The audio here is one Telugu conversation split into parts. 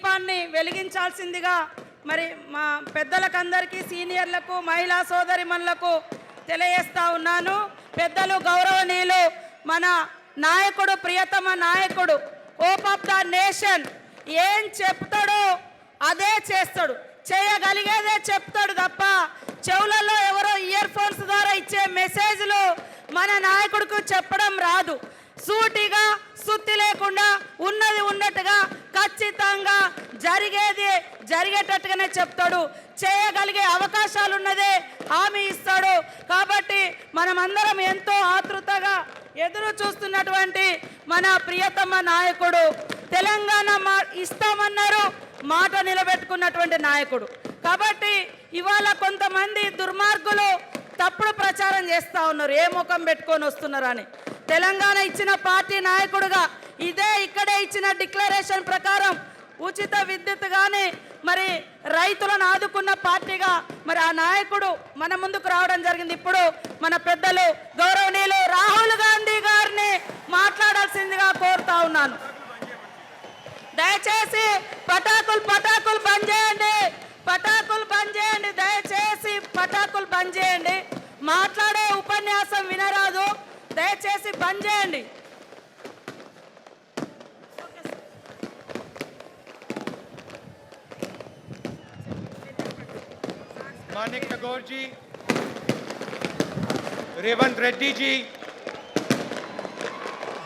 దీపాన్ని వెలిగించాల్సిందిగా మరి మా పెద్దలకందరికీ సీనియర్లకు మహిళా సోదరిమణులకు తెలియజేస్తా ఉన్నాను. పెద్దలు గౌరవనీయులు మన నాయకుడు, ప్రియతమ నాయకుడు, హోప్ ఆఫ్ ద నేషన్ ఏం చెప్తాడో అదే చేస్తాడు, చేయగలిగేదే చెప్తాడు తప్ప చెవులలో ఎవరో ఇయర్ ఫోన్స్ ద్వారా ఇచ్చే మెసేజ్లు మన నాయకుడికి చెప్పడం రాదు. సూటిగా సుత్తి లేకుండా ఉన్నది ఉన్నట్టుగా ఖచ్చితంగా జరిగేటట్టుగానే చెప్తాడు. చేయగలిగే అవకాశాలు ఉన్నదే హామీ ఇస్తాడు. కాబట్టి మనమందరం ఎంతో ఆతృతగా ఎదురు చూస్తున్నటువంటి మన ప్రియతమ నాయకుడు, తెలంగాణ ఇస్తామన్నారు, మాట నిలబెట్టుకున్నటువంటి నాయకుడు. కాబట్టి ఇవాళ కొంతమంది దుర్మార్గులు తప్పుడు ప్రచారం చేస్తూ ఉన్నారు, ఏ ముఖం పెట్టుకొని వస్తున్నారని. తెలంగాణ ఇచ్చిన పార్టీ నాయకుడుగా ఇక్కడే ఇచ్చిన డిక్లరేషన్ ప్రకారం ఉచిత విద్యుత్ కానీ మరి రైతులను ఆదుకున్న పార్టీగా మరి ఆ నాయకుడు మన ముందుకు రావడం జరిగింది. ఇప్పుడు మన పెద్దలు గౌరవనీయులు రాహుల్ గాంధీ గారిని మాట్లాడాల్సిందిగా కోరుతా ఉన్నాను. దయచేసి పటాకులు బంద్ చేయండి, పటాకులు బంద్ చేయండి, దయచేసి పటాకులు బంద్ చేయండి. మాట్లాడే ఉపన్యాసం వినరాదు, దయచేసి బంద్ చేయండి. मानिक टगोर जी, रेवंत रेड्डी जी,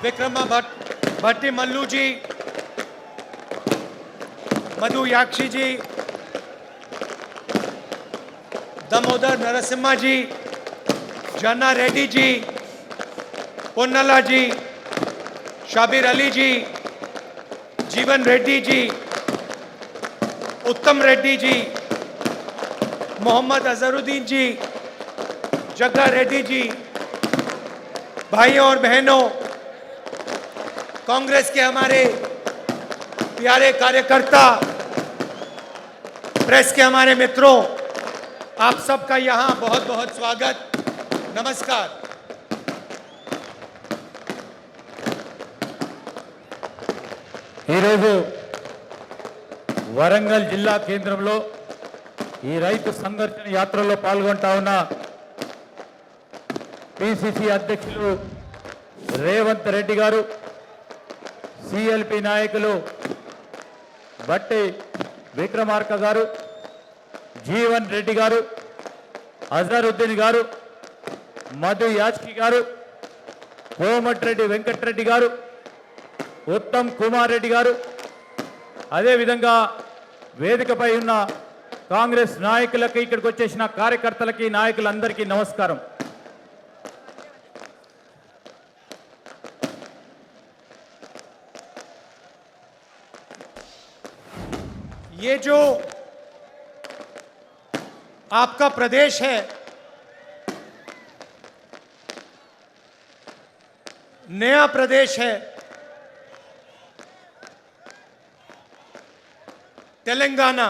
विक्रमा भट्टी मल्लू जी, मधु याक्षी जी, दामोदर नरसिम्हा जी, जाना रेड्डी जी, पोन्नला जी, शाबिर अली जी, जीवन रेड्डी जी, उत्तम रेड्डी जी, मोहम्मद अजहरुद्दीन जी, जग्गा रेड्डी जी, भाइयों और बहनों, कांग्रेस के हमारे प्यारे कार्यकर्ता, प्रेस के हमारे मित्रों, आप सबका यहाँ बहुत बहुत स्वागत, नमस्कार। వరంగల్ జిల్లా కేంద్రంలో ఈ రైతు సంఘర్షణ యాత్రలో పాల్గొంటా ఉన్న పిసిసి అధ్యక్షులు రేవంత్ రెడ్డి గారు, సిఎల్పి నాయకులు బట్టి విక్రమార్క గారు, జీవన్ రెడ్డి గారు, అజరుద్దీన్ గారు, మధు యాచ్కి గారు, కోమటిరెడ్డి వెంకటరెడ్డి గారు, ఉత్తమ్ కుమార్ రెడ్డి గారు, అదేవిధంగా వేదికపై ఉన్న కాంగ్రెస్ నాయకులకి, ఇక్కడికి వచ్చేసిన కార్యకర్తలకి, నాయకులందరికీ నమస్కారం. ये जो आपका प्रदेश है, नया प्रदेश है, तेलंगाना,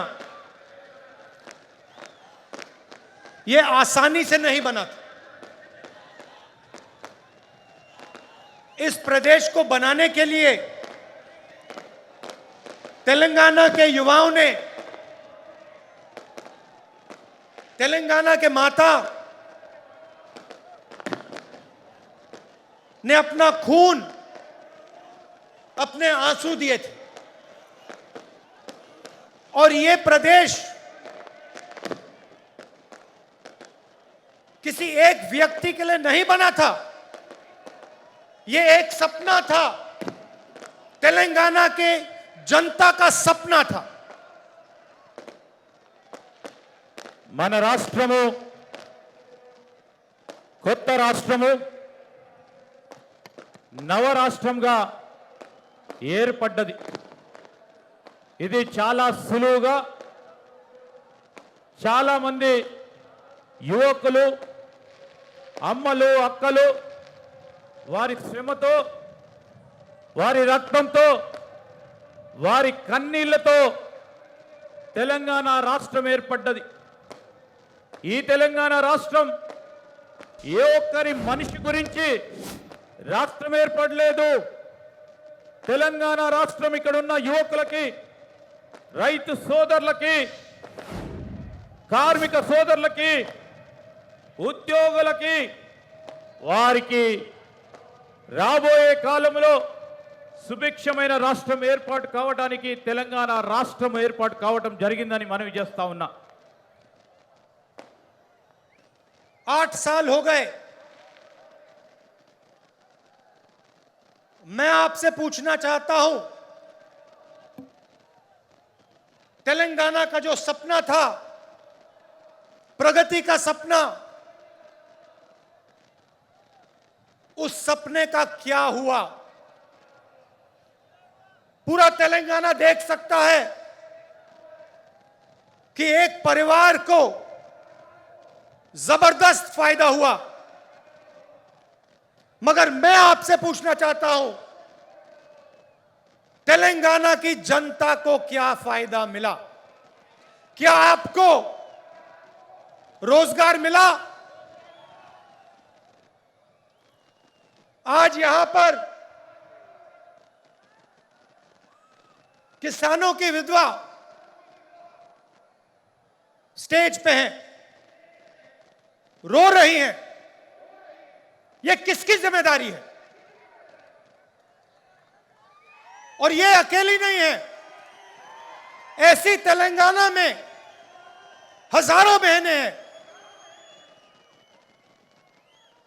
ये आसानी से नहीं बना था। इस प्रदेश को बनाने के लिए तेलंगाना के युवाओं ने, तेलंगाना के माता ने अपना खून, अपने आंसू दिए थे। और ये प्रदेश किसी एक व्यक्ति के लिए नहीं बना था, ये एक सपना था, तेलंगाना के जनता का सपना था। మన రాష్ట్రము కొత్త రాష్ట్రము నవరాష్ట్రంగా ఏర్పడ్డది. ఇది చాలా సులువుగా చాలా మంది యువకులు, అమ్మలు, అక్కలు వారి శ్రమతో, వారి రక్తంతో, వారి కన్నీళ్లతో తెలంగాణ రాష్ట్రం ఏర్పడ్డది. ఈ తెలంగాణ రాష్ట్రం ఏ ఒక్కరి మనిషి గురించి రాష్ట్రం ఏర్పడలేదు. తెలంగాణ రాష్ట్రం ఇక్కడ ఉన్న యువకులకి, రైతు సోదరులకి, కార్మిక సోదరులకి, ఉద్యోగులకి, వారికి రాబోయే కాలంలో సుభిక్షమైన రాష్ట్రం ఏర్పాటు కావడానికి తెలంగాణ రాష్ట్రం ఏర్పాటు కావడం జరిగిందని మనవి చేస్తా ఉన్నా. 8 साल हो गए. मैं आपसे पूछना चाहता हूं, तेलंगाना का जो सपना था, प्रगति का सपना, उस सपने का क्या हुआ? पूरा तेलंगाना देख सकता है कि एक परिवार को जबरदस्त फायदा हुआ, मगर मैं आपसे पूछना चाहता हूं, तेलंगाना की जनता को क्या फायदा मिला? क्या आपको रोजगार मिला? आज यहां पर किसानों की विधवा स्टेज पे हैं, रो रही हैं. यह किसकी जिम्मेदारी है? और यह अकेली नहीं है. ऐसी तेलंगाना में हजारों बहनें हैं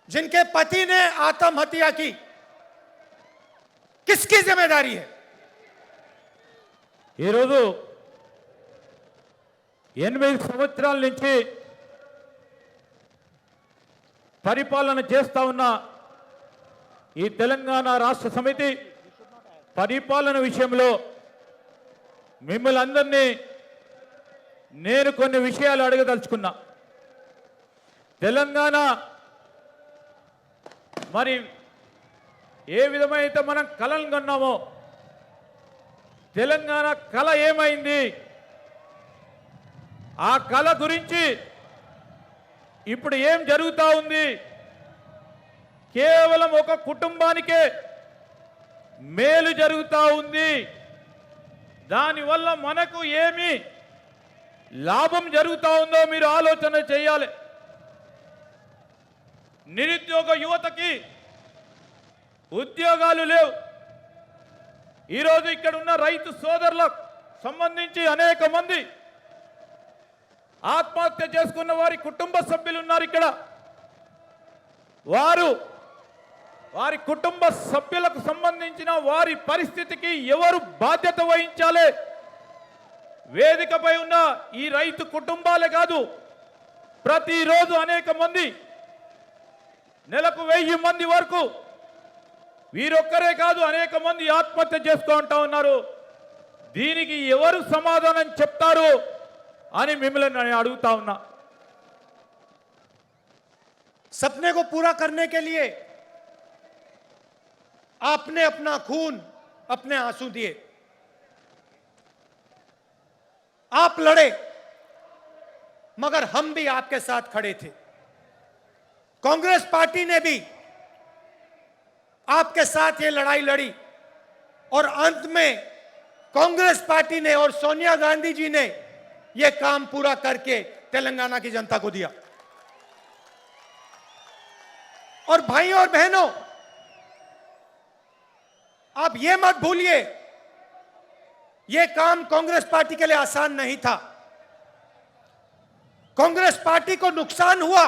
जिनके पति ने आत्महत्या की. किसकी जिम्मेदारी है? ఈరోజు 8 సంవత్సరాల నుంచి పరిపాలన చేస్తా ఉన్న ఈ తెలంగాణ రాష్ట్ర సమితి పరిపాలన విషయంలో మిమ్మల్ని అందరినీ నేను కొన్ని విషయాలు అడగదలుచుకున్నా. తెలంగాణ మరి ఏ విధమైతే మనం కలలు కన్నామో తెలంగాణ కళ ఏమైంది? ఆ కళ గురించి ఇప్పుడు ఏం జరుగుతూ ఉంది? కేవలం ఒక కుటుంబానికే మేలు జరుగుతూ ఉంది. దానివల్ల మనకు ఏమి లాభం జరుగుతూ ఉందో మీరు ఆలోచన చేయాలి. నిరుద్యోగ యువతకి ఉద్యోగాలు లేవు. ఈరోజు ఇక్కడ ఉన్న రైతు సోదరులకు సంబంధించి అనేక మంది ఆత్మహత్య చేసుకున్న వారి కుటుంబ సభ్యులు ఉన్నారు ఇక్కడ. వారి కుటుంబ సభ్యులకు సంబంధించిన వారి పరిస్థితికి ఎవరు బాధ్యత వహించాలి? వేదికపై ఉన్న ఈ రైతు కుటుంబాలే కాదు, ప్రతిరోజు అనేక మంది, నెలకు 1000 మంది వరకు, వీరొక్కరే కాదు అనేక మంది ఆత్మహత్య చేసుకుంటా ఉన్నారు. దీనికి ఎవరు సమాధానం చెప్తారు అని మిమ్మల్ని నేను అడుగుతా ఉన్నా. सपने को पूरा करने के लिए आपने अपना खून, अपने आंसू दिए, आप लड़े, मगर हम भी आपके साथ खड़े थे. कांग्रेस पार्टी ने भी आपके साथ ये लड़ाई लड़ी और अंत में कांग्रेस पार्टी ने और सोनिया गांधी जी ने ये काम पूरा करके तेलंगाना की जनता को दिया. और भाइयों और बहनों, आप ये मत भूलिए, ये काम कांग्रेस पार्टी के लिए आसान नहीं था. कांग्रेस पार्टी को नुकसान हुआ,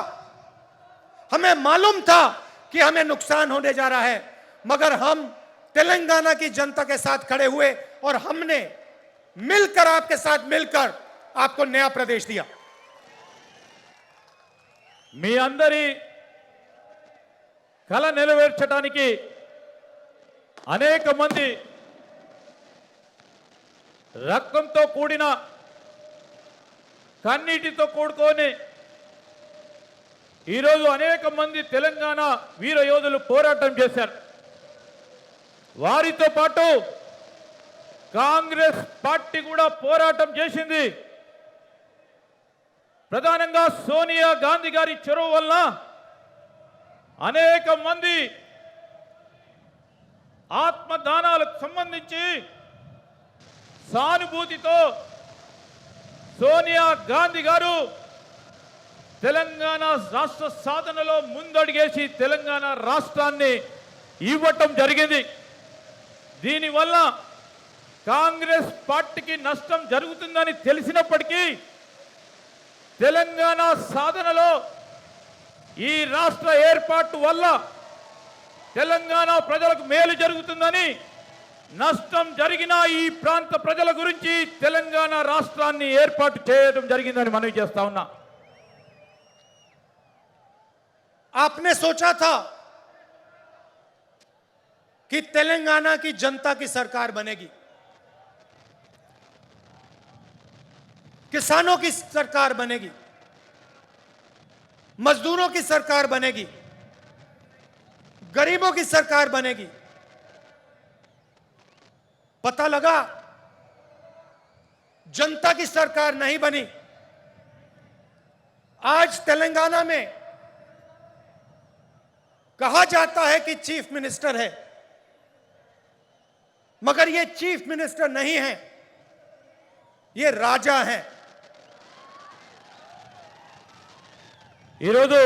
हमें मालूम था कि हमें नुकसान होने जा रहा है, मगर हम तेलंगाना की जनता के साथ खड़े हुए और हमने मिलकर, आपके साथ मिलकर आपको नया प्रदेश दिया. మీ అందరి కళ నెరవేర్చడానికి అనేక మంది రక్తంతో కూడిన, కన్నీటితో కూడుకొని ఈరోజు అనేక మంది తెలంగాణ వీర యోధులు పోరాటం చేశారు. వారితో పాటు కాంగ్రెస్ పార్టీ కూడా పోరాటం చేసింది. ప్రధానంగా సోనియా గాంధీ గారి చొరవ వల్ల అనేక మంది ఆత్మదానాలకు సంబంధించి సానుభూతితో సోనియా గాంధీ గారు తెలంగాణ రాష్ట్ర సాధనలో ముందడుగేసి తెలంగాణ రాష్ట్రాన్ని ఇవ్వటం జరిగింది. దీనివల్ల కాంగ్రెస్ పార్టీకి నష్టం జరుగుతుందని తెలిసినప్పటికీ తెలంగాణ సాధనలో ఈ రాష్ట్ర ఏర్పాటు వల్ల తెలంగాణ ప్రజలకు మేలు జరుగుతుందని, నష్టం జరిగిన ఈ ప్రాంత ప్రజల గురించి తెలంగాణ రాష్ట్రాన్ని ఏర్పాటు చేయడం జరిగిందని మనవి చేస్తా ఉన్నా. आपने सोचा था कि तेलंगाना की जनता की सरकार बनेगी, किसानों की सरकार बनेगी, मजदूरों की सरकार बनेगी, गरीबों की सरकार बनेगी. पता लगा जनता की सरकार नहीं बनी. आज तेलंगाना में कहा जाता है कि चीफ मिनिस्टर है, मगर ये चीफ मिनिस्टर नहीं है, ये राजा हैं. ఈరోజు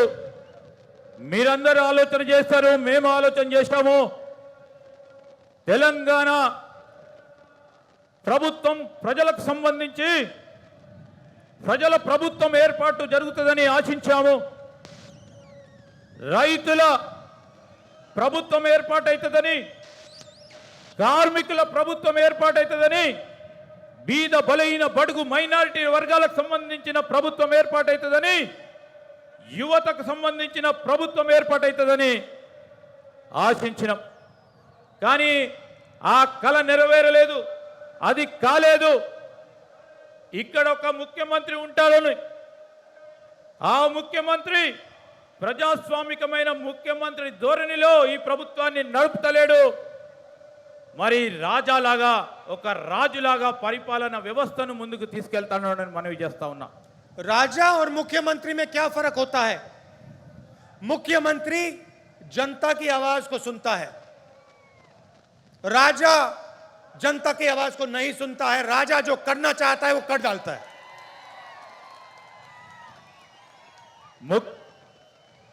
మీరందరూ ఆలోచన చేస్తారు, మేము ఆలోచన చేస్తాము. తెలంగాణ ప్రభుత్వం ప్రజలకు సంబంధించి ప్రజల ప్రభుత్వం ఏర్పాటు జరుగుతుందని ఆశించాము. రైతుల ప్రభుత్వం ఏర్పాటవుతుందని, కార్మికుల ప్రభుత్వం ఏర్పాటవుతుందని, బీద బలహీన బడుగు మైనారిటీ వర్గాలకు సంబంధించిన ప్రభుత్వం ఏర్పాటవుతుందని, యువతకు సంబంధించిన ప్రభుత్వం ఏర్పాటవుతుందని ఆశించినాం. కానీ ఆ కల నెరవేరలేదు, అది కాలేదు. ఇక్కడ ఒక ముఖ్యమంత్రి ఉంటాడని, ఆ ముఖ్యమంత్రి ప్రజాస్వామికమైన ముఖ్యమంత్రి ధోరణిలో ఈ ప్రభుత్వాన్ని నడుపుతలేడు. మరి రాజాలాగా, ఒక రాజులాగా పరిపాలన వ్యవస్థను ముందుకు తీసుకెళ్తానని మనవి చేస్తా ఉన్నా. राजा और मुख्यमंत्री में क्या फर्क होता है? मुख्यमंत्री जनता की आवाज को सुनता है, राजा जनता की आवाज को नहीं सुनता है. राजा जो करना चाहता है वो कर डालता है.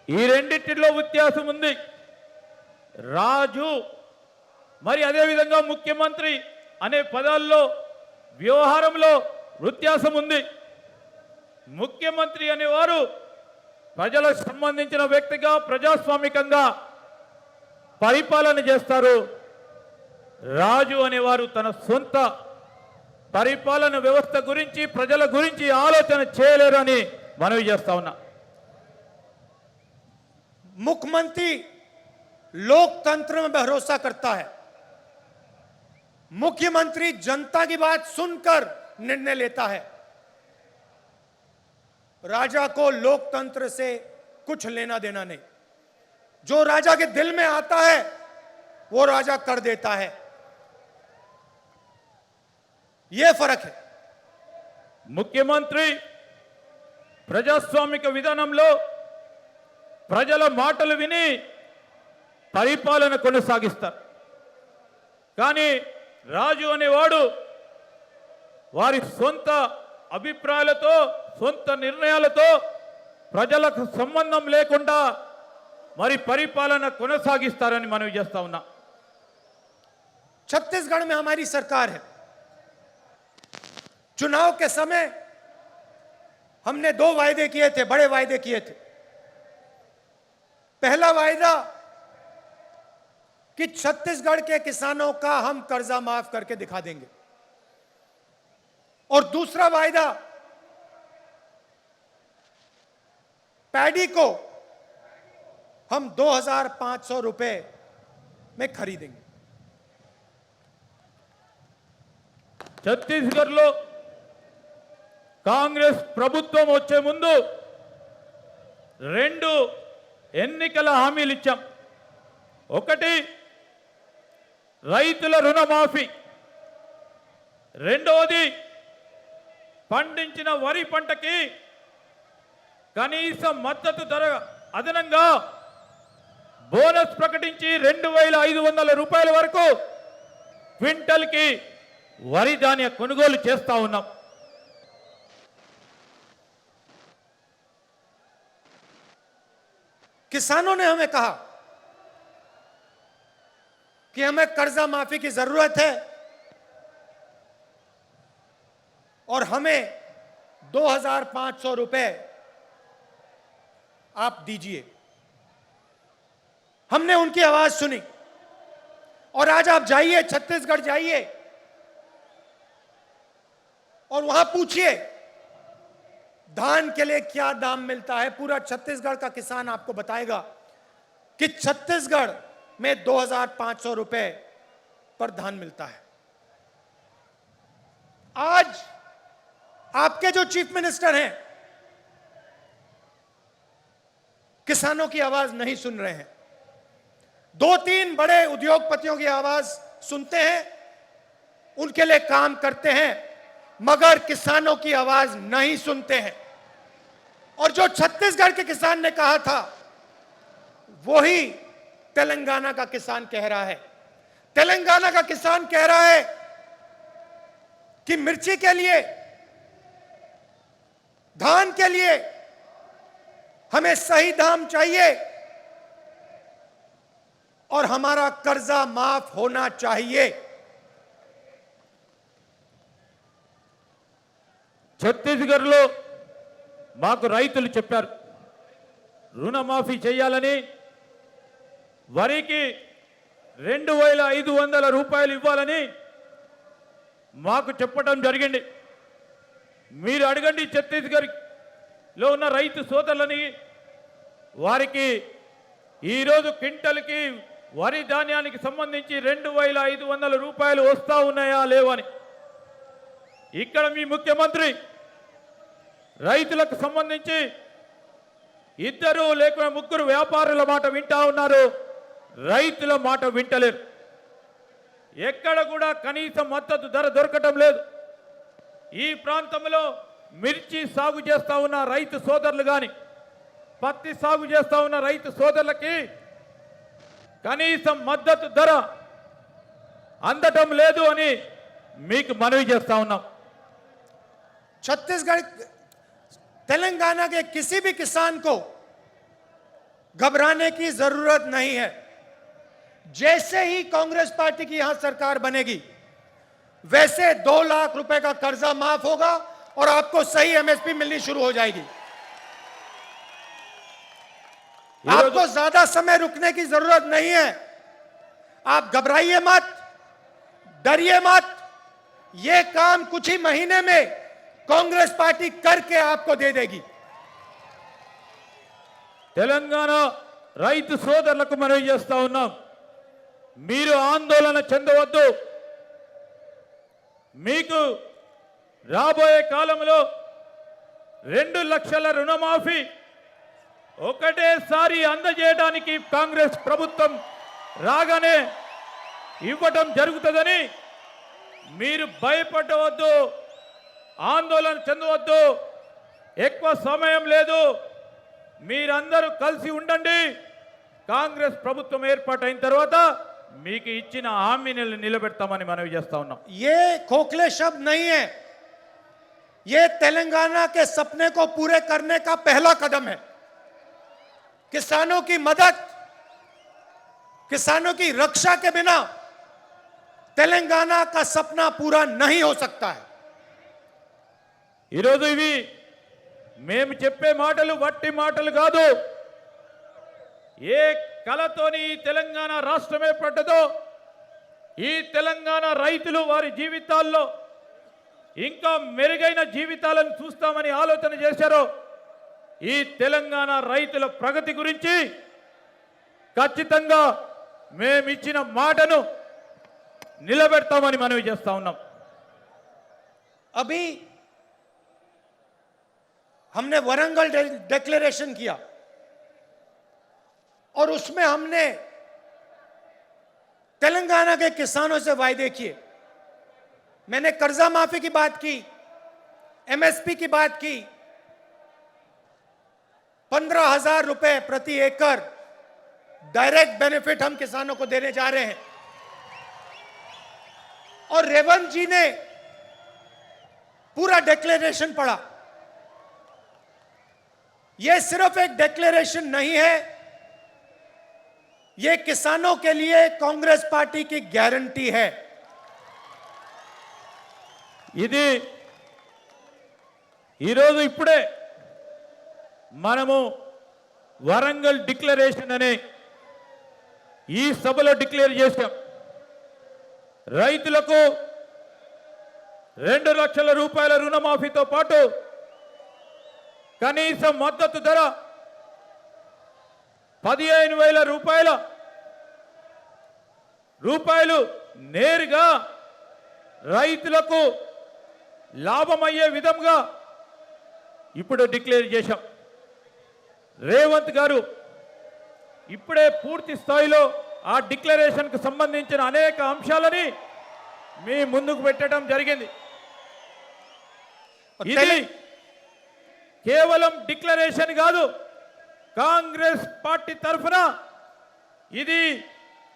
ఈ రెండింటిలో వ్యత్యాసం ఉంది. రాజు మరి అదేవిధంగా ముఖ్యమంత్రి అనే పదాల్లో వ్యవహారంలో వ్యత్యాసం ఉంది. ముఖ్యమంత్రి అనేవారు ప్రజలకు సంబంధించిన వ్యక్తిగా ప్రజాస్వామికంగా పరిపాలన చేస్తారు. రాజు అనేవారు తన సొంత పరిపాలన వ్యవస్థ గురించి, ప్రజల గురించి ఆలోచన చేయలేరని మనవి చేస్తా ఉన్నా. मुख्यमंत्री लोकतंत्र में भरोसा करता है. मुख्यमंत्री जनता की बात सुनकर निर्णय लेता है. राजा को लोकतंत्र से कुछ लेना देना नहीं. जो राजा के दिल में आता है वो राजा कर देता है. यह फर्क है. ముఖ్యమంత్రి ప్రజాస్వామిక విధానంలో ప్రజల మాటలు విని పరిపాలన కొనసాగిస్తారు. కానీ రాజు అనేవాడు వారి సొంత అభిప్రాయాలతో, సొంత నిర్ణయాలతో ప్రజలకు సంబంధం లేకుండా మరి పరిపాలన కొనసాగిస్తారని మనవి చేస్తా ఉన్నా. छत्तीसगढ़ में हमारी सरकार है. चुनाव के समय हमने 2 वायदे किए थे, बड़े वायदे किए थे. पहला वायदा कि छत्तीसगढ़ के किसानों का हम कर्जा माफ करके दिखा देंगे, और दूसरा वायदा पैडी को हम 2500 रुपए में खरीदेंगे. ఛత్తీస్గఢ్లో కాంగ్రెస్ ప్రభుత్వం వచ్చే ముందు 2 ఎన్నికల హామీలు ఇచ్చాం. ఒకటి రైతుల రుణమాఫీ, రెండవది పండించిన వరి పంటకి కనీస మద్దతు ధర అదనంగా బోనస్ ప్రకటించి 2500 రూపాయల వరకు క్వింటల్కి వరి ధాన్య కొనుగోలు చేస్తా ఉన్నాం. किसानों ने हमें कहा कि हमें कर्जा माफी की जरूरत है और हमें 2,500 रुपए आप दीजिए। हमने उनकी आवाज सुनी और आज आप जाइए, छत्तीसगढ़ जाइए और वहां पूछिए धान के लिए क्या दाम मिलता है। पूरा छत्तीसगढ़ का किसान आपको बताएगा कि छत्तीसगढ़ में 2,500 रुपए पर धान मिलता है। आज आपके जो चीफ मिनिस्टर हैं किसानों की आवाज नहीं सुन रहे हैं। 2-3 बड़े उद्योगपतियों की आवाज सुनते हैं, उनके लिए काम करते हैं, मगर किसानों की आवाज नहीं सुनते हैं। और जो छत्तीसगढ़ के किसान ने कहा था वही तेलंगाना का किसान कह रहा है। तेलंगाना का किसान कह रहा है कि मिर्ची के लिए, धान के लिए हमें सही दाम चाहिए और हमारा कर्जा माफ होना चाहिए। ఛత్తీస్గఢ్లో మాకు రైతులు చెప్పారు రుణమాఫీ చేయాలని, వరికి 2,500 రూపాయలు ఇవ్వాలని మాకు చెప్పడం జరిగింది. మీరు అడగండి ఛత్తీస్గఢ్లో ఉన్న రైతు సోదరులని, వారికి ఈరోజు క్వింటల్కి వరి ధాన్యానికి సంబంధించి 2,500 రూపాయలు వస్తా ఉన్నాయా లేవని. ఇక్కడ మీ ముఖ్యమంత్రి రైతులకు సంబంధించి 2 లేక 3 వ్యాపారుల మాట వింటా ఉన్నారు, రైతుల మాట వింటలేరు. ఎక్కడ కూడా కనీస మద్దతు ధర దొరకటం లేదు. ఈ ప్రాంతంలో మిర్చి సాగు చేస్తా ఉన్న రైతు సోదరులు కానీ, పత్తి సాగు చేస్తా ఉన్న రైతు సోదరులకి కనీస మద్దతు ధర అందటం లేదు అని మీకు మనవి చేస్తా ఉన్నాం. छत्तीसगढ़, तेलंगाना के किसी भी किसान को घबराने की जरूरत नहीं है। जैसे ही कांग्रेस पार्टी की यहां सरकार बनेगी वैसे 2 लाख रुपए का कर्जा माफ होगा और आपको सही एमएसपी मिलनी शुरू हो जाएगी। आपको ज्यादा समय रुकने की जरूरत नहीं है। आप घबराइए मत, डरिए मत। यह काम कुछ ही महीने में कांग्रेस पार्टी करके आपको दे देगी। తెలంగాణ రైతు సోదరులకు మనవి చేస్తా ఉన్నాం, మీరు ఆందోళన చెందవద్దు. మీకు రాబోయే కాలంలో 2 లక్షల రుణమాఫీ ఒకటేసారి అందజేయడానికి కాంగ్రెస్ ప్రభుత్వం రాగానే ఇవ్వటం జరుగుతుందని మీరు భయపడవద్దు, ఆందోళన చెందవద్దు. ఎక్కువ సమయం లేదు, మీరందరూ కలిసి ఉండండి. కాంగ్రెస్ ప్రభుత్వం ఏర్పాటైన తర్వాత మీకు ఇచ్చిన హామీని నిలబెడతామని మనవి చేస్తా ఉన్నాం. ये खोखले शब्द नहीं है, ये तेलंगाना के सपने को पूरे करने का पहला कदम है। किसानों की मदद, किसानों की रक्षा के बिना तेलंगाना का सपना पूरा नहीं हो सकता है। ఈరోజు ఇవి మేము చెప్పే మాటలు వట్టి మాటలు కాదు. ఏ కలతోని ఈ తెలంగాణ రాష్ట్రం ఏర్పడ్డదో, ఈ తెలంగాణ రైతులు వారి జీవితాల్లో ఇంకా మెరుగైన జీవితాలను చూస్తామని ఆలోచన చేశారో, ఈ తెలంగాణ రైతుల ప్రగతి గురించి ఖచ్చితంగా మేమిచ్చిన మాటను నిలబెడతామని మనవి చేస్తా ఉన్నాం. अभी हमने वरंगल डिक्लेरेशन किया और उसमें हमने तेलंगाना के किसानों से वायदे किए। मैंने कर्जा माफी की बात की, एमएसपी की बात की, 15,000 रुपए प्रति एकड़ डायरेक्ट बेनिफिट हम किसानों को देने जा रहे हैं। और रेवंत जी ने पूरा डिक्लेरेशन पढ़ा। यह सिर्फ एक डिक्लेरेशन नहीं है, ये किसानों के लिए कांग्रेस पार्टी की गारंटी है। ఇది ఈరోజు ఇప్పుడే మనము వరంగల్ డిక్లరేషన్ అనే ఈ సభలో డిక్లేర్ చేశాం. రైతులకు 2 లక్షల రూపాయల రుణమాఫీతో పాటు కనీస మద్దతు ధర 15,000 రూపాయలు నేరుగా రైతులకు లాభమయ్యే విధంగా ఇప్పుడు డిక్లేర్ చేశాం. రేవంత్ గారు ఇప్పుడే పూర్తి స్థాయిలో ఆ డిక్లరేషన్కు సంబంధించిన అనేక అంశాలని మీ ముందుకు పెట్టడం జరిగింది. ఇది కేవలం డిక్లరేషన్ కాదు, కాంగ్రెస్ పార్టీ తరఫున ఇది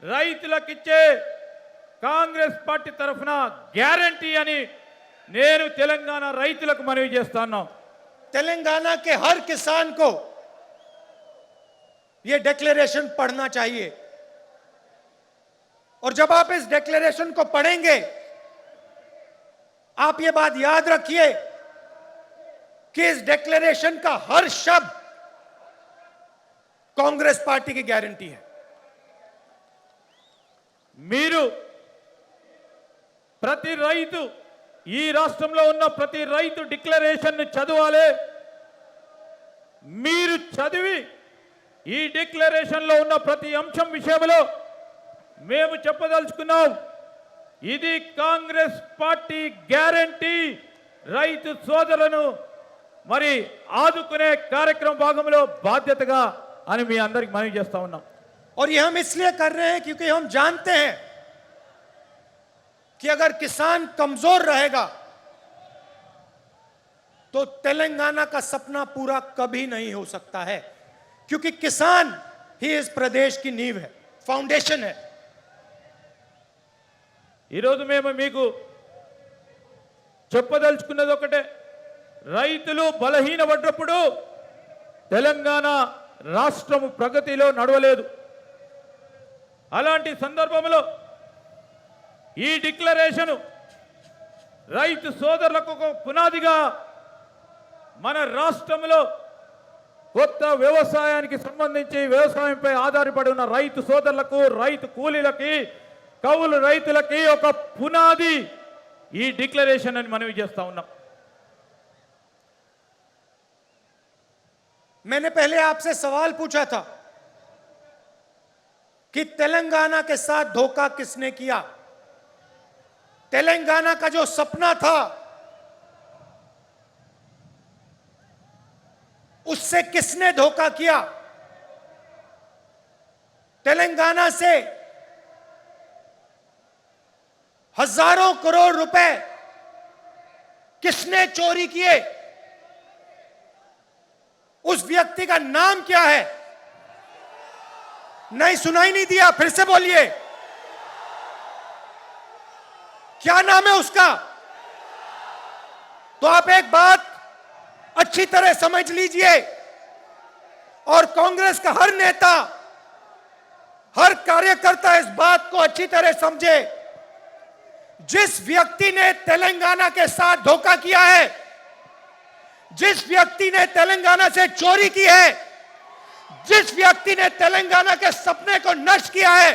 రైతులకిచ్చే కాంగ్రెస్ పార్టీ తరఫున గ్యారంటీ అని నేను తెలంగాణ రైతులకు మనవి చేస్తాను. तेलंगाना के हर किसान को यह डिक्लेरेशन पढ़ना चाहिए और जब आप इस डिक्लेरेशन को पढ़ेंगे आप यह बात याद रखिए कि इस डिक्लेरेशन का हर शब्द कांग्रेस पार्टी की गारंटी है. మీరు ప్రతి రైతు ఈ రాష్ట్రంలో ఉన్న ప్రతి రైతు డిక్లరేషన్ ని చదవాలి. మీరు చదివి ఈ డిక్లరేషన్ లో ఉన్న ప్రతి అంశం విషయంలో మేము చెప్పదలుచుకున్నాం, ఇది కాంగ్రెస్ పార్టీ గ్యారంటీ. రైతు సోదరులను మరి ఆదుకునే కార్యక్రమం భాగంలో బాధ్యతగా అని మీ అందరికి మనవి చేస్తా ఉన్నాం. और ये हम इसलिए कर रहे हैं क्योंकि हम जानते हैं कि अगर किसान कमजोर रहेगा तो तेलंगाना का सपना पूरा कभी नहीं हो सकता है, क्योंकि किसान ही इस प्रदेश की नींव है, फाउंडेशन है. ఈరోజు మేము మీకు చెప్పదలుచుకున్నది ఒకటే, రైతులు బలహీనపడ్డప్పుడు తెలంగాణ రాష్ట్రం ప్రగతిలో నడవలేదు. అలాంటి సందర్భంలో ఈ డిక్లరేషన్ రైతు సోదరులకు ఒక పునాదిగా మన రాష్ట్రంలో కొత్త వ్యవసాయానికి సంబంధించి వ్యవసాయంపై ఆధారపడి ఉన్న రైతు సోదరులకు, రైతు కూలీలకి, కౌలు రైతులకి ఒక పునాది ఈ డిక్లరేషన్ అని మనవి చేస్తా ఉన్నాం. मैंने पहले आपसे सवाल पूछा था कि तेलंगाना के साथ धोखा किसने किया. तेलंगाना का जो सपना था उससे किसने धोखा किया. तेलंगाना से हजारों करोड़ रुपए किसने चोरी किए. उस व्यक्ति का नाम क्या है. नहीं, सुनाई नहीं दिया, फिर से बोलिए, क्या नाम है उसका. तो आप एक बात अच्छी तरह समझ लीजिए और कांग्रेस का हर नेता, हर कार्यकर्ता इस बात को अच्छी तरह समझे. जिस व्यक्ति ने तेलंगाना के साथ धोखा किया है, जिस व्यक्ति ने तेलंगाना से चोरी की है, जिस व्यक्ति ने तेलंगाना के सपने को नष्ट किया है,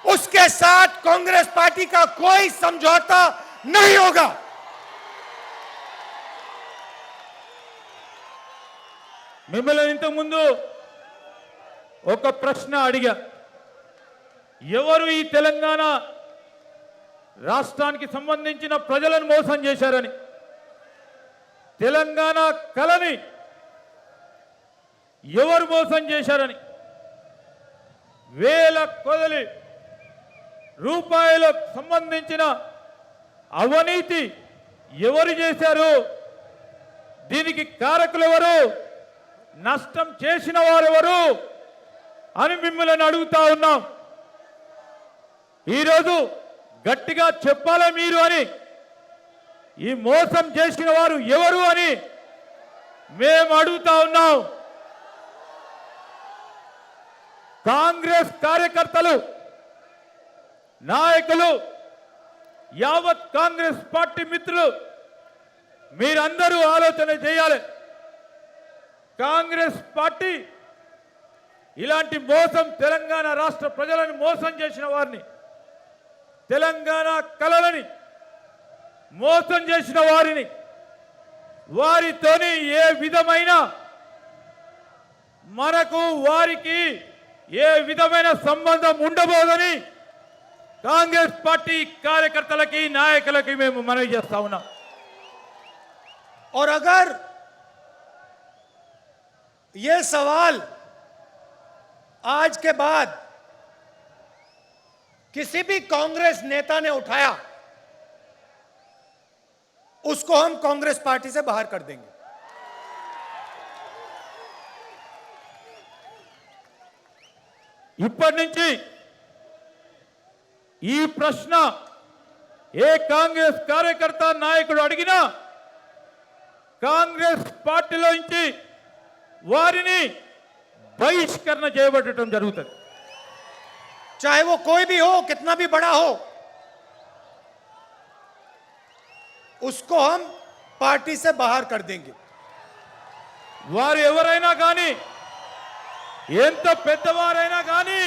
उसके साथ कांग्रेस पार्टी का कोई समझौता नहीं होगा. మిమ్మల్ని ఇంతకు ముందు ఒక ప్రశ్న అడిగా, ఎవరు ఈ తెలంగాణ రాష్ట్రానికి సంబంధించిన ప్రజలను మోసం చేశారని. తెలంగాణ కళని ఎవరు మోసం చేశారని, వేల కొలది రూపాయలకు సంబంధించిన అవినీతి ఎవరు చేశారు, దీనికి కారకులు ఎవరు, నష్టం చేసిన వారెవరు అని మిమ్మల్ని అడుగుతా ఉన్నాం. ఈరోజు గట్టిగా చెప్పాలా మీరు అని, ఈ మోసం చేసిన వారు ఎవరు అని మేము అడుగుతా ఉన్నాం. కాంగ్రెస్ కార్యకర్తలు నాయకులు యావత్ కాంగ్రెస్ పార్టీ మిత్రులు మీరందరూ ఆలోచన చేయాలి. కాంగ్రెస్ పార్టీ ఇలాంటి మోసం తెలంగాణ రాష్ట్ర ప్రజలను మోసం చేసిన వారిని, తెలంగాణ కలలని మోసం చేసిన వారిని, వారితోని ఏ విధమైన మనకు వారికి ఏ విధమైన సంబంధం ఉండబోదని కాంగ్రెస్ పార్టీ కార్యకర్తలకి నాయకులకి మేము మనవి చేస్తా ఉన్నాం. और अगर ये सवाल आज के बाद किसी भी कांग्रेस नेता ने उठाया, उसको हम कांग्रेस पार्टी से बाहर कर देंगे. ఇప్పటి నుంచి ఈ ప్రశ్న ఏ కాంగ్రెస్ కార్యకర్త నాయకుడు అడిగినా కాంగ్రెస్ పార్టీలో నుంచి వారిని బహిష్కరణ చేయబడటం జరుగుతుంది. चाहे वो कोई भी हो, कितना भी बड़ा हो, उसको हम पार्टी से बाहर कर देंगे. వారు ఎవరైనా కానీ ఎంత పెద్దవారైనా కానీ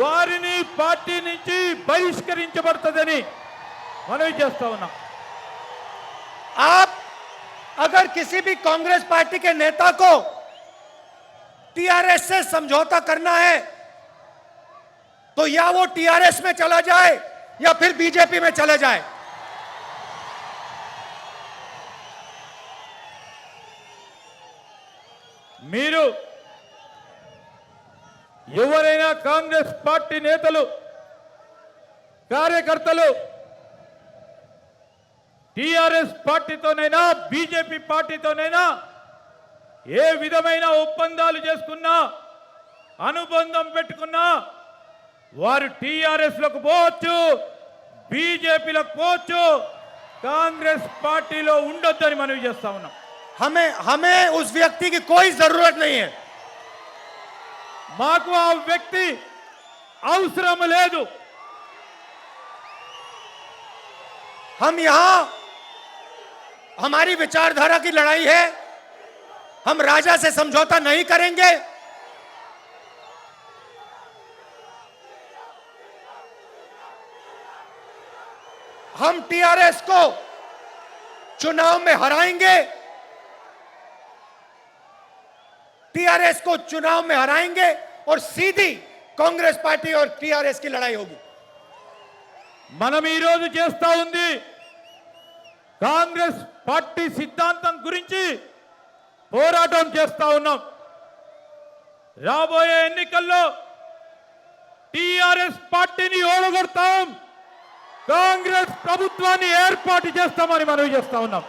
వారిని పార్టీ నుంచి బహిష్కరించబడుతుందని మనవి చేస్తా ఉన్నాం. आप अगर किसी भी कांग्रेस पार्टी के नेता को टीआरएस से समझौता करना है तो या वो टीआरएस में चला जाए या फिर बीजेपी में चले जाए. మీరు ఎవరైనా కాంగ్రెస్ పార్టీ నేతలు కార్యకర్తలు టీఆర్ఎస్ పార్టీతోనైనా బీజేపీ పార్టీతోనైనా ఏ విధమైన ఒప్పందాలు చేసుకున్నా అనుబంధం పెట్టుకున్నా వారు టీఆర్ఎస్ లకు పోవచ్చు, బీజేపీలకు పోవచ్చు, కాంగ్రెస్ పార్టీలో ఉండొద్దని మనవి చేస్తా ఉన్నాం. हमें उस व्यक्ति की कोई जरूरत नहीं है. మాకు ఆ వ్యక్తి అవసరం లేదు. हम यहां हमारी विचारधारा की लड़ाई है. हम राजा से समझौता नहीं करेंगे. हम टीआरएस को चुनाव में हराएंगे. टीआरएस को चुनाव में हराएंगे और सीधी कांग्रेस पार्टी और टीआरएस की लड़ाई होगी. మనం ఈ రోజు చేస్తా ఉంది కాంగ్రెస్ పార్టీ సిద్ధాంతం గురించి పోరాటం చేస్తా ఉన్నాం. రాబోయే ఎన్నికల్లో టీఆర్ఎస్ పార్టీని ఓడగొడతాం, కాంగ్రెస్ ప్రభుత్వాన్ని ఏర్పాటు చేస్తామని మనవి చేస్తా ఉన్నాం.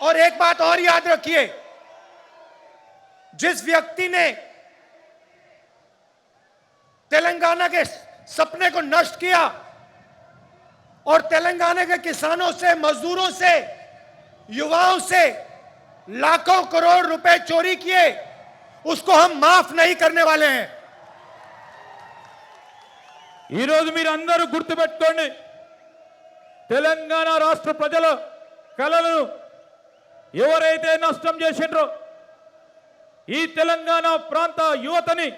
और एक बात और याद रखिए, जिस व्यक्ति ने तेलंगाना के सपने को नष्ट किया और तेलंगाना के किसानों से, मजदूरों से, युवाओं से लाखों करोड़ रुपए चोरी किए, उसको हम माफ नहीं करने वाले हैं. ఈ రోజు మీరు అందరూ గుర్తుపెట్టుకోండి, తెలంగాణ రాష్ట్ర ప్రజల కలలను ఎవరైతే నష్టం చేసిండ్రో ఈ తెలంగాణ ప్రాంత యువతని,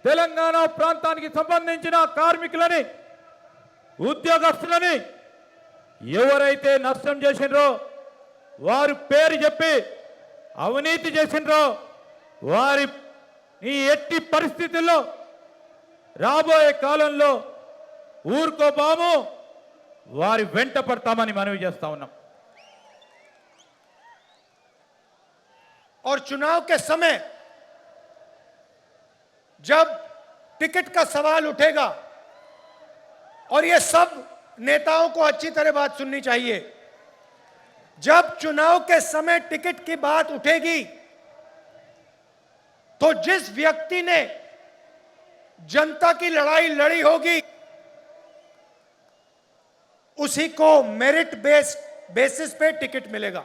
తెలంగాణ ప్రాంతానికి సంబంధించిన కార్మికులని, ఉద్యోగస్తులని ఎవరైతే నష్టం చేసిండ్రో వారు పేరు చెప్పి అవినీతి చేసిండ్రో వారి ఈ ఎట్టి పరిస్థితుల్లో రాబోయే కాలంలో ఊరుకోబాము, వారి వెంట పడతామని మనవి చేస్తా ఉన్నాం. और चुनाव के समय जब टिकट का सवाल उठेगा, और ये सब नेताओं को अच्छी तरह बात सुननी चाहिए, जब चुनाव के समय टिकट की बात उठेगी तो जिस व्यक्ति ने जनता की लड़ाई लड़ी होगी उसी को मेरिट बेसिस पे टिकट मिलेगा.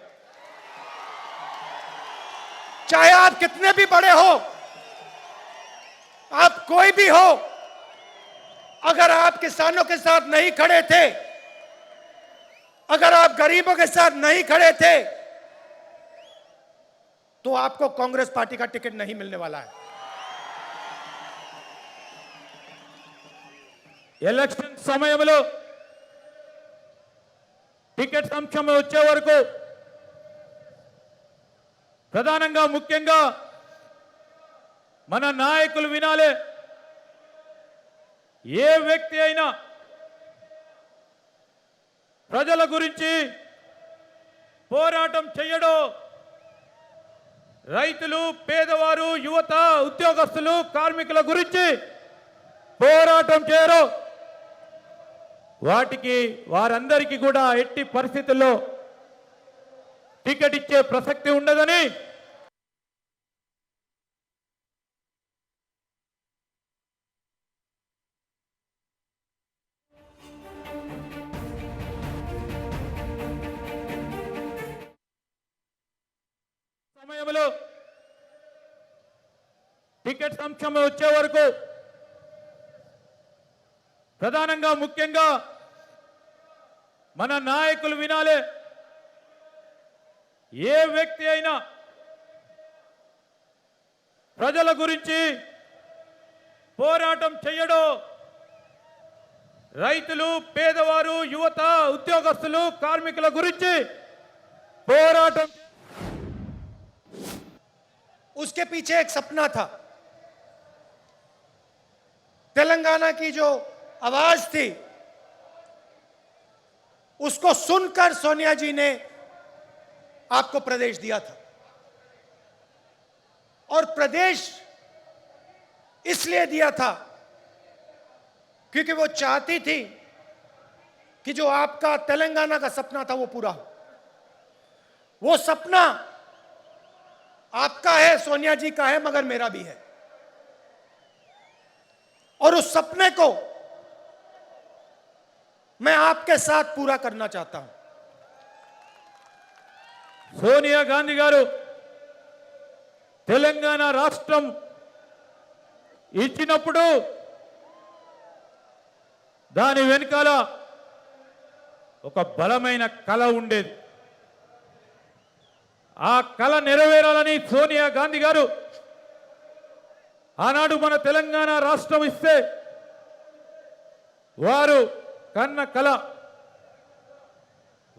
चाहे आप कितने भी बड़े हो, आप कोई भी हो, अगर आप किसानों के साथ नहीं खड़े थे, अगर आप गरीबों के साथ नहीं खड़े थे, तो आपको कांग्रेस पार्टी का टिकट नहीं मिलने वाला है। ఎలక్షన్ సమయంలో టికెట్ అంశం వచ్చే వరకు ప్రధానంగా ముఖ్యంగా మన నాయకులు వినాలే. ఏ వ్యక్తి అయినా ప్రజల గురించి పోరాటం చేయడో, రైతులు, పేదవారు, యువత, ఉద్యోగస్తులు, కార్మికుల గురించి పోరాటం చేయరు, వాటికి వారందరికీ కూడా ఎట్టి పరిస్థితుల్లో టికెట్ ఇచ్చే ప్రసక్తి ఉండదని సమయంలో టికెట్ అంశం వచ్చే వరకు ప్రధానంగా ముఖ్యంగా మన నాయకులు వినాలే. ఏ వ్యక్తి అయినా ప్రజల గురించి పోరాటం చేయడో, రైతులు, పేదవారు, యువత, ఉద్యోగస్తులు, కార్మికుల గురించి పోరాటం उसके पीछे एक सपना था। तेलंगाना की जो आवाज थी, उसको सुनकर सोनिया जी ने आपको प्रदेश दिया था। और प्रदेश इसलिए दिया था क्योंकि वो चाहती थी कि जो आपका तेलंगाना का सपना था वो पूरा हो। वो सपना आपका है, सोनिया जी का है, मगर मेरा भी है। और उस सपने को मैं आपके साथ पूरा करना चाहता हूं। సోనియా గాంధీ గారు తెలంగాణ రాష్ట్రం ఇచ్చినప్పుడు దాని వెనుకాల ఒక బలమైన కళ ఉండేది. ఆ కళ నెరవేరాలని సోనియా గాంధీ గారు ఆనాడు మన తెలంగాణ రాష్ట్రం ఇస్తే వారు కన్న కళ,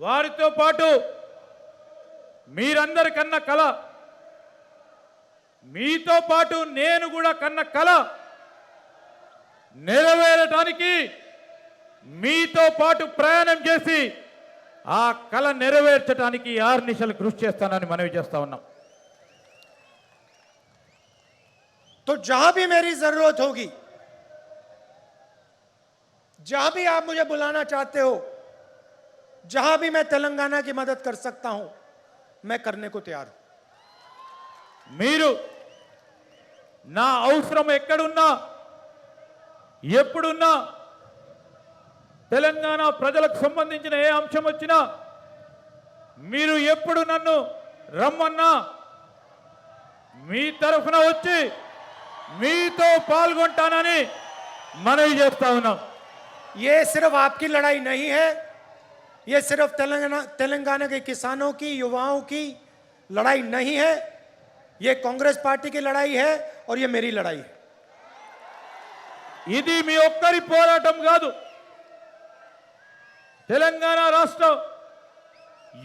వారితో పాటు మీరందరి కన్న కళ, మీతో పాటు నేను కూడా కన్న కళ నెరవేరడానికి మీతో పాటు ప్రయాణం చేసి ఆ కళ నెరవేర్చడానికి ఆర్నిశలు కృషి చేస్తానని మనవి చేస్తా ఉన్నాం. तो जहां भी मेरी जरूरत होगी, जहां भी आप मुझे बुलाना चाहते हो, जहां भी मैं तेलंगाना की मदद कर सकता हूं, मैं करने को तैयार हूं. మీరు నా అవసరం ఎక్కడున్నా ఎప్పుడున్నా తెలంగాణ ప్రజలకు సంబంధించిన ఏ అంశం వచ్చినా మీరు ఎప్పుడు నన్ను రమ్మన్నా మీ తరఫున వచ్చి మీతో పాల్గొంటానని మనవి చేస్తా ఉన్నాం. ये सिर्फ आपकी लड़ाई नहीं है, ये सिर्फ तेलंगाना के किसानों की, युवाओं की लड़ाई नहीं है, ये कांग्रेस पार्टी की लड़ाई है और ये मेरी लड़ाई है. ఇది మీ ఒక్కరి పోరాటం కాదు. తెలంగాణ రాష్ట్ర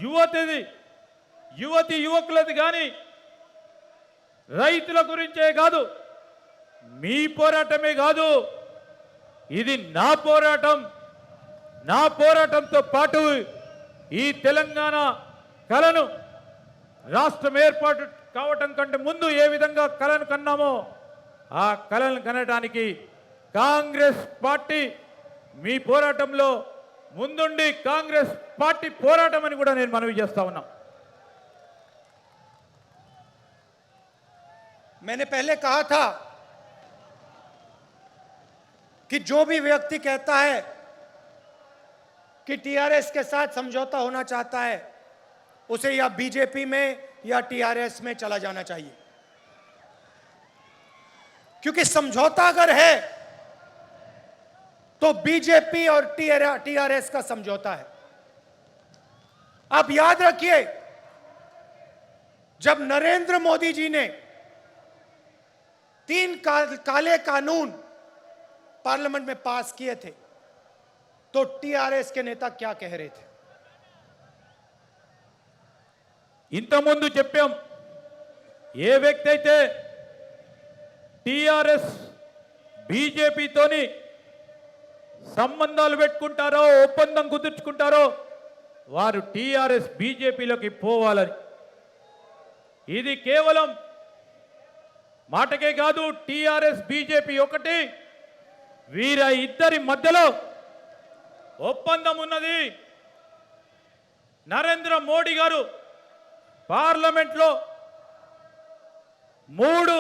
యువతిది, యువతి యువకులది కానీ రైతుల గురించే కాదు, మీ పోరాటమే కాదు, ఇది నా పోరాటం. నా పోరాటంతో పాటు ఈ తెలంగాణ కళను రాష్ట్రం ఏర్పాటు కావటం కంటే ముందు ఏ విధంగా కళను కన్నామో ఆ కళను కనడానికి కాంగ్రెస్ పార్టీ మీ పోరాటంలో ముందుండి కాంగ్రెస్ పార్టీ పోరాటం అని కూడా నేను మనవి చేస్తా ఉన్నా. मैंने पहले कहा था कि जो भी व्यक्ति कहता है कि टीआरएस के साथ समझौता होना चाहता है, उसे या बीजेपी में या टीआरएस में चला जाना चाहिए. क्योंकि समझौता अगर है तो बीजेपी और टीआरएस का समझौता है। आप याद रखिए, जब नरेंद्र मोदी जी ने 3 काले कानून पार्लियामेंट में पास किए थे तो टीआरएस के नेता क्या कह रहे थे? ఇంతకుముందు చెప్పాం, ఏ వ్యక్తి అయితే టిఆర్ఎస్ బీజేపీతోని సంబంధాలు పెట్టుకుంటారో, ఒప్పందం కుదుర్చుకుంటారో వారు టిఆర్ఎస్ బీజేపీలోకి పోవాలని. ఇది కేవలం మాటకే కాదు, టిఆర్ఎస్ బీజేపీ ఒకటి, వీర ఇద్దరి మధ్యలో ఒప్పందం ఉన్నది. నరేంద్ర మోడీ గారు పార్లమెంట్లో 3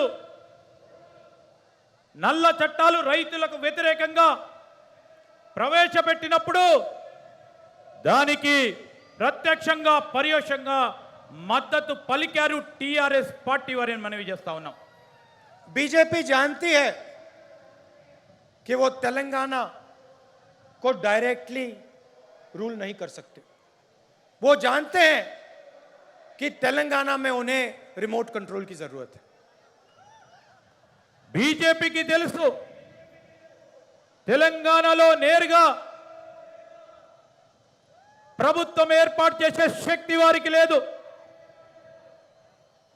నల్ల చట్టాలు రైతులకు వ్యతిరేకంగా ప్రవేశపెట్టినప్పుడు దానికి ప్రత్యక్షంగా పరోక్షంగా మద్దతు పలికారు టీఆర్ఎస్ పార్టీ వారిని మనవి చేస్తా ఉన్నాం. बीजेपी जानती है कि वो तेलंगाना को डायरेक्टली रूल नहीं कर सकते। वो जानते हैं कि तेलंगाना में उन्हें रिमोट कंट्रोल की जरूरत है। బీజేపీకి తెలుసు తెలంగాణలో నేరుగా ప్రభుత్వం ఏర్పాటు చేసే శక్తి వారికి లేదు.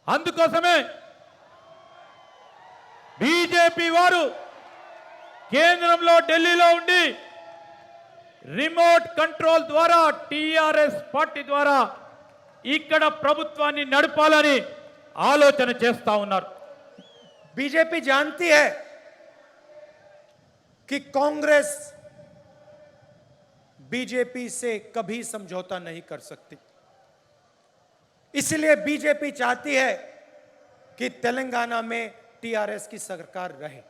అందుకోసమే బీజేపీ వారు కేంద్రంలో ఢిల్లీలో ఉండి రిమోట్ కంట్రోల్ ద్వారా టీఆర్ఎస్ పార్టీ ద్వారా ఇక్కడ ప్రభుత్వాన్ని నడపాలని ఆలోచన చేస్తా ఉన్నారు. बीजेपी जानती है कि कांग्रेस बीजेपी से कभी समझौता नहीं कर सकती, इसलिए बीजेपी चाहती है कि तेलंगाना में टीआरएस की सरकार रहे।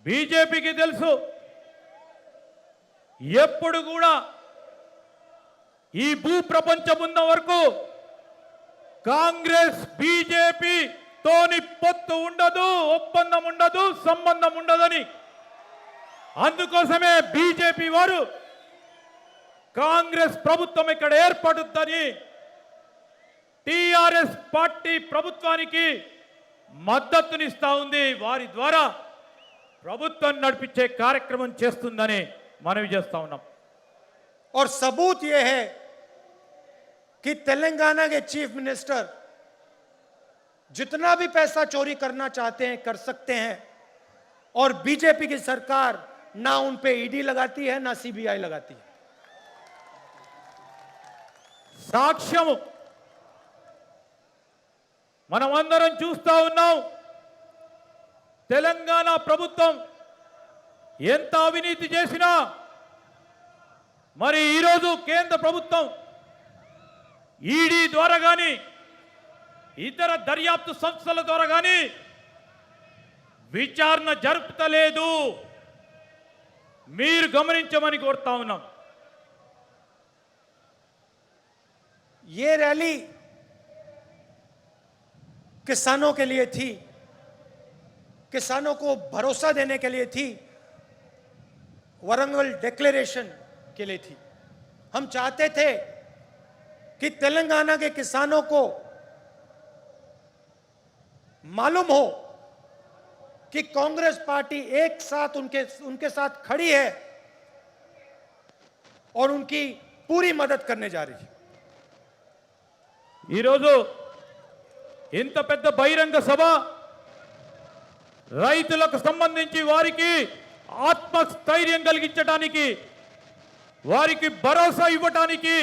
బీజేపీకి తెలుసు ఎప్పుడు కూడా ఈ భూ ప్రపంచం ఉన్న వరకు కాంగ్రెస్ బీజేపీ తోని పొత్తు ఉండదు, ఒప్పందం ఉండదు, సంబంధం ఉండదని. అందుకోసమే బీజేపీ వారు కాంగ్రెస్ ప్రభుత్వం ఇక్కడ ఏర్పడుతుందని టిఆర్ఎస్ పార్టీ ప్రభుత్వానికి మద్దతునిస్తా ఉంది. వారి ద్వారా ప్రభుత్వం నడిపించే కార్యక్రమం చేస్తుందని మనవి చేస్తా ఉన్నాం. और सबूत यह है कि तेलंगाना के चीफ मिनिस्टर जितना भी पैसा चोरी करना चाहते हैं कर सकते हैं, और बीजेपी की सरकार ना उन पे ईडी लगाती है ना सीबीआई लगाती है। సాక్ష్యము మనమందరం చూస్తా ఉన్నాం. తెలంగాణ ప్రభుత్వం ఎంత అవినీతి చేసినా మరి ఈరోజు కేంద్ర ప్రభుత్వం ఈడీ ద్వారా కానీ ఇతర దర్యాప్తు సంస్థల ద్వారా కానీ విచారణ జరుపుతలేదు. మీరు గమనించమని కోరుతా ఉన్నాం. ये रैली किसानों के लिए थी, किसानों को भरोसा देने के लिए थी, वरंगल डिक्लेरेशन के लिए थी। हम चाहते थे कि तेलंगाना के किसानों को मालूम हो कि कांग्रेस पार्टी एक साथ उनके साथ खड़ी है और उनकी पूरी मदद करने जा रही है। ఈరోజు ఇంత పెద్ద బహిరంగ సభ రైతులకు సంబంధించి వారికి ఆత్మస్థైర్యం కలిగించడానికి, వారికి భరోసా ఇవ్వటానికి,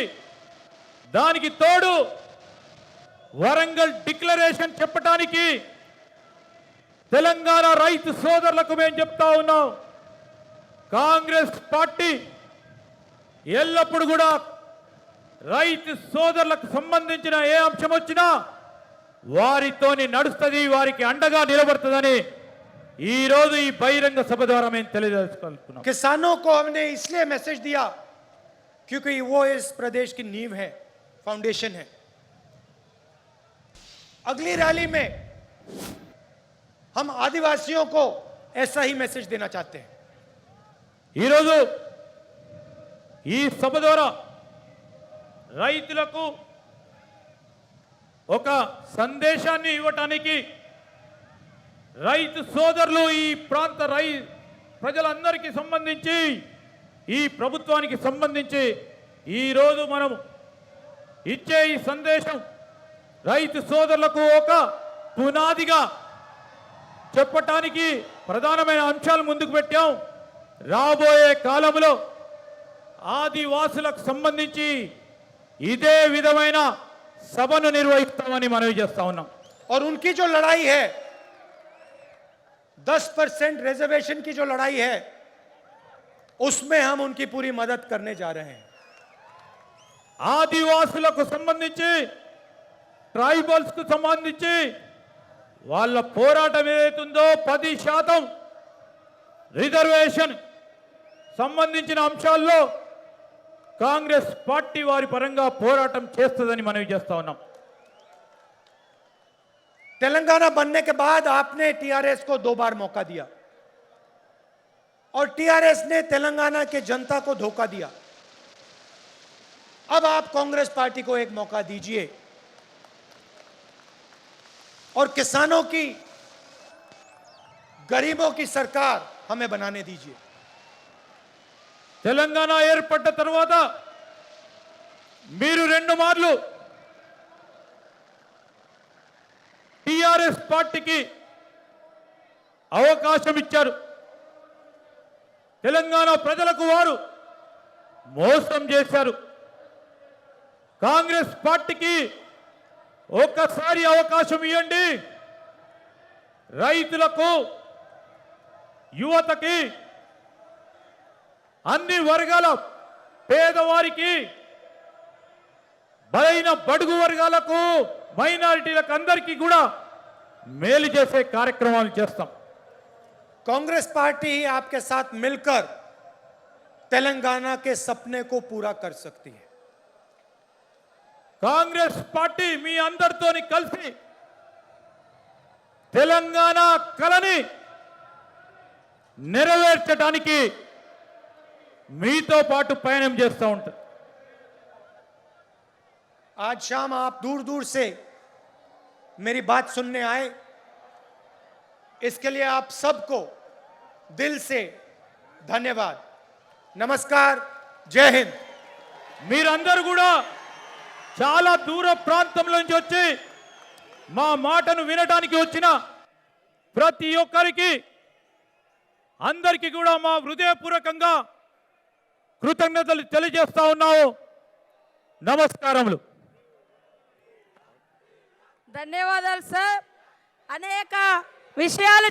దానికి తోడు వరంగల్ డిక్లరేషన్ చెప్పడానికి తెలంగాణ రైతు సోదరులకు మేము చెప్తా ఉన్నాం. కాంగ్రెస్ పార్టీ ఎల్లప్పుడు కూడా రైతు సోదరులకు సంబంధించిన ఏ అంశం వచ్చినా వారితోని నడుస్తుంది, వారికి అండగా నిలబడుతుందని ఈ రోజు ఈ బహిరంగ సభ ద్వారా మేము తెలియజేసుకుంటున్నాం. किसानों को हमने इसलिए मैसेज दिया क्योंकि वो इस प्रदेश की नींव है, फाउंडेशन है। अगली रैली में हम आदिवासियों को ऐसा ही मैसेज देना चाहते हैं। ఈరోజు ఈ సభ ద్వారా రైతులకు ఒక సందేశాన్ని ఇవ్వటానికి రైతు సోదరులు ఈ ప్రాంత ప్రజలందరికీ సంబంధించి ఈ ప్రభుత్వానికి సంబంధించి ఈరోజు మనం ఇచ్చే ఈ సందేశం రైతు సోదరులకు ఒక పునాదిగా చెప్పటానికి ప్రధానమైన అంశాలు ముందుకు పెట్టాం. రాబోయే కాలంలో ఆదివాసులకు సంబంధించి ఇదే విధమైన సభను నిర్వహిస్తామని మనవి చేస్తా ఉన్నాం. और उनकी जो लड़ाई है 10% रिजर्वेशन की जो लड़ाई है उसमें हम उनकी पूरी मदद करने जा रहे हैं। ఆదివాసులకు సంబంధించి ట్రైబల్స్ కు సంబంధించి వాళ్ళ పోరాటం ఏదైతుందో 10% రిజర్వేషన్ సంబంధించిన అంశాల్లో కాంగ్రెస్ పార్టీ వారి పరంగా పోరాటం చేస్తుందని మనవి చేస్తా ఉన్నాం. तेलंगाना बनने के बाद आपने टीआरएस को 2 बार मौका दिया और टीआरएस ने तेलंगाना के जनता को धोखा दिया। अब आप कांग्रेस पार्टी को एक मौका दीजिए और किसानों की, गरीबों की सरकार हमें बनाने दीजिए। తెలంగాణ ఏర్పడ్డ తర్వాత మీరు 2 మార్లు టిఆర్ఎస్ పార్టీకి అవకాశం ఇచ్చారు. తెలంగాణ ప్రజలకు వారు మోసం చేశారు. కాంగ్రెస్ పార్టీకి ఒక్కసారి అవకాశం ఇవ్వండి. రైతులకు, యువతకి, అన్ని వర్గాల పేదవారికి, బలైన బడుగు వర్గాలకు, మైనారిటీలకు అందరికీ కూడా మేలు చేసే కార్యక్రమాలు చేస్తాం. कांग्रेस पार्टी ही आपके साथ मिलकर तेलंगाना के सपने को पूरा कर सकती है। కాంగ్రెస్ పార్టీ మీ అందరితోని కలిసి తెలంగాణ కలని నెరవేర్చడానికి మీతో పాటు పయనం చేస్తూ ఉంటారు. आज शाम आप दूर दूर से मेरी बात सुनने आए, इसके लिए आप सबको दिल से धन्यवाद। नमस्कार, जय हिंद। మీరందరూ కూడా చాలా దూర ప్రాంతం నుంచి వచ్చి మా మాటను వినడానికి వచ్చిన ప్రతి ఒక్కరికి అందరికీ కూడా మా హృదయపూర్వకంగా కృతజ్ఞతలు తెలియజేస్తా ఉన్నాము. నమస్కారములు. ధన్యవాదాలు సార్. అనేక విషయాలు